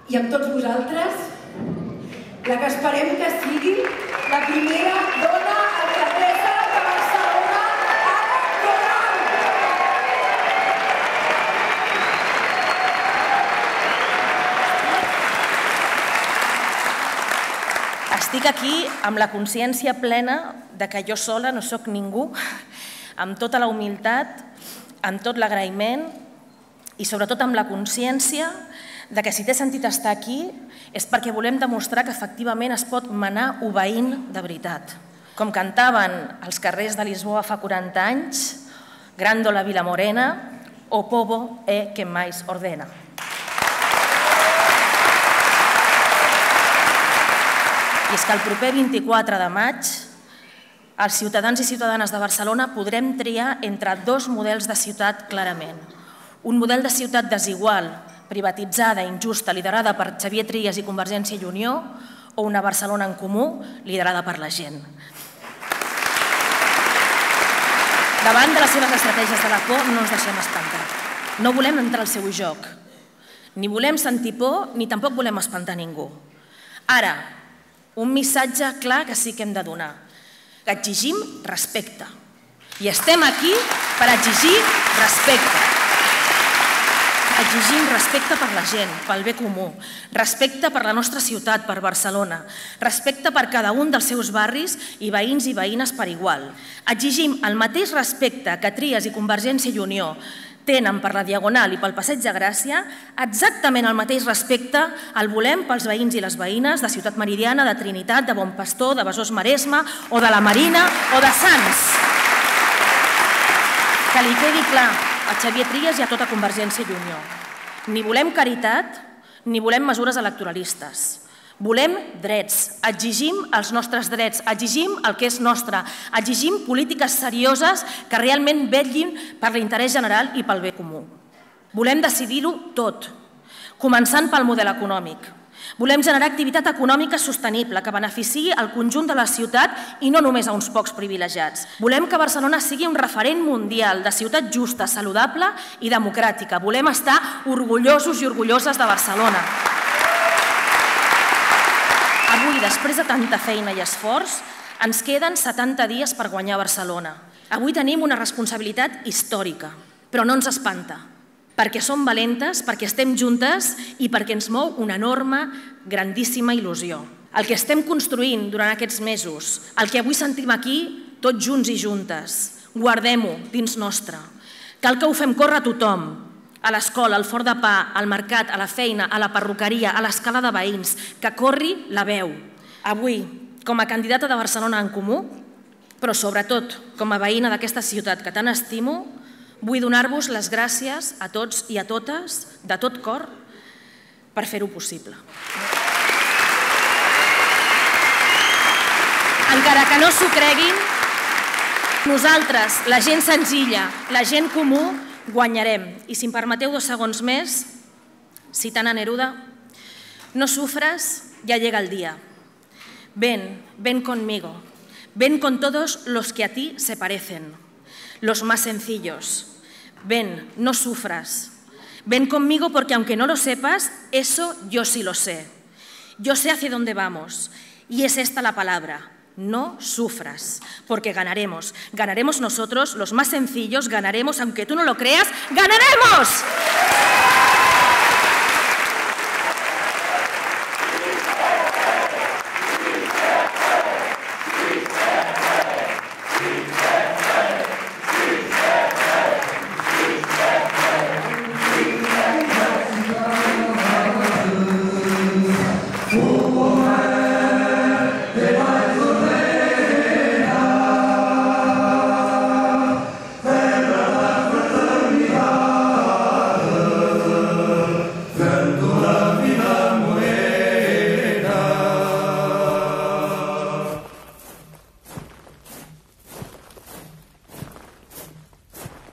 i amb tots vosaltres, la que esperem que sigui la primera dona alcaldessa de Barcelona, Ada Colau. Estic aquí amb la consciència plena de que jo sola no sóc ningú, amb tota la humilitat, amb tot l'agraïment i sobretot amb la consciència de que si té sentit estar aquí és perquè volem demostrar que efectivament es pot manar obeint de veritat. Com cantaven als carrers de Lisboa fa 40 anys, Grando la Vila Morena, o povo é quen máis ordena. I és que el proper 24 de maig els ciutadans i ciutadanes de Barcelona podrem triar entre dos models de ciutat clarament. Un model de ciutat desigual, privatitzada, injusta, liderada per Xavier Trias i Convergència i Unió, o una Barcelona en comú, liderada per la gent. Davant de les seves estratègies de la por no ens deixem espantar. No volem entrar al seu joc. Ni volem sentir por, ni tampoc volem espantar ningú. Ara, un missatge clar que sí que hem de donar. Exigim respecte. I estem aquí per exigir respecte. Exigim respecte per la gent, pel bé comú, respecte per la nostra ciutat, per Barcelona, respecte per cada un dels seus barris i veïns i veïnes per igual. Exigim el mateix respecte que Trias i Convergència i Unió tenen per la Diagonal i pel Passeig de Gràcia, exactament el mateix respecte el volem pels veïns i les veïnes de Ciutat Meridiana, de Trinitat, de Bon Pastor, de Besòs Maresme o de la Marina o de Sants. Que li quedi clar a Xavier Trias i a tota Convergència i Unió. Ni volem caritat, ni volem mesures electoralistes. Volem drets, exigim els nostres drets, exigim el que és nostre, exigim polítiques serioses que realment vetllin per l'interès general i pel bé comú. Volem decidir-ho tot, començant pel model econòmic. Volem generar activitat econòmica sostenible que beneficiï el conjunt de la ciutat i no només a uns pocs privilegiats. Volem que Barcelona sigui un referent mundial de ciutat justa, saludable i democràtica. Volem estar orgullosos i orgulloses de Barcelona. Avui, després de tanta feina i esforç, ens queden 70 dies per guanyar Barcelona. Avui tenim una responsabilitat històrica, però no ens espanta, perquè som valentes, perquè estem juntes i perquè ens mou una enorme, grandíssima il·lusió. El que estem construint durant aquests mesos, el que avui sentim aquí, tots junts i juntes, guardem-ho dins nostre. Cal que ho fem córrer a tothom, a l'escola, al forn de pa, al mercat, a la feina, a la perruqueria, a l'escala de veïns, que corri la veu. Avui, com a candidata de Barcelona en Comú, però sobretot com a veïna d'aquesta ciutat que tant estimo, vull donar-vos les gràcies a tots i a totes, de tot cor, per fer-ho possible. Encara que no s'ho creguin, nosaltres, la gent senzilla, la gent comú, guanyarem. I si em permeteu 2 segons més, citant a Neruda, no sufras, ya llega el día. Ven, ven conmigo. Ven con todos los que a ti se parecen, los más sencillos. Ven, no sufras. Ven conmigo porque aunque no lo sepas, eso yo sí lo sé. Yo sé hacia dónde vamos y es esta la palabra. No sufras, porque ganaremos. Ganaremos nosotros, los más sencillos, ganaremos, aunque tú no lo creas, ¡ganaremos!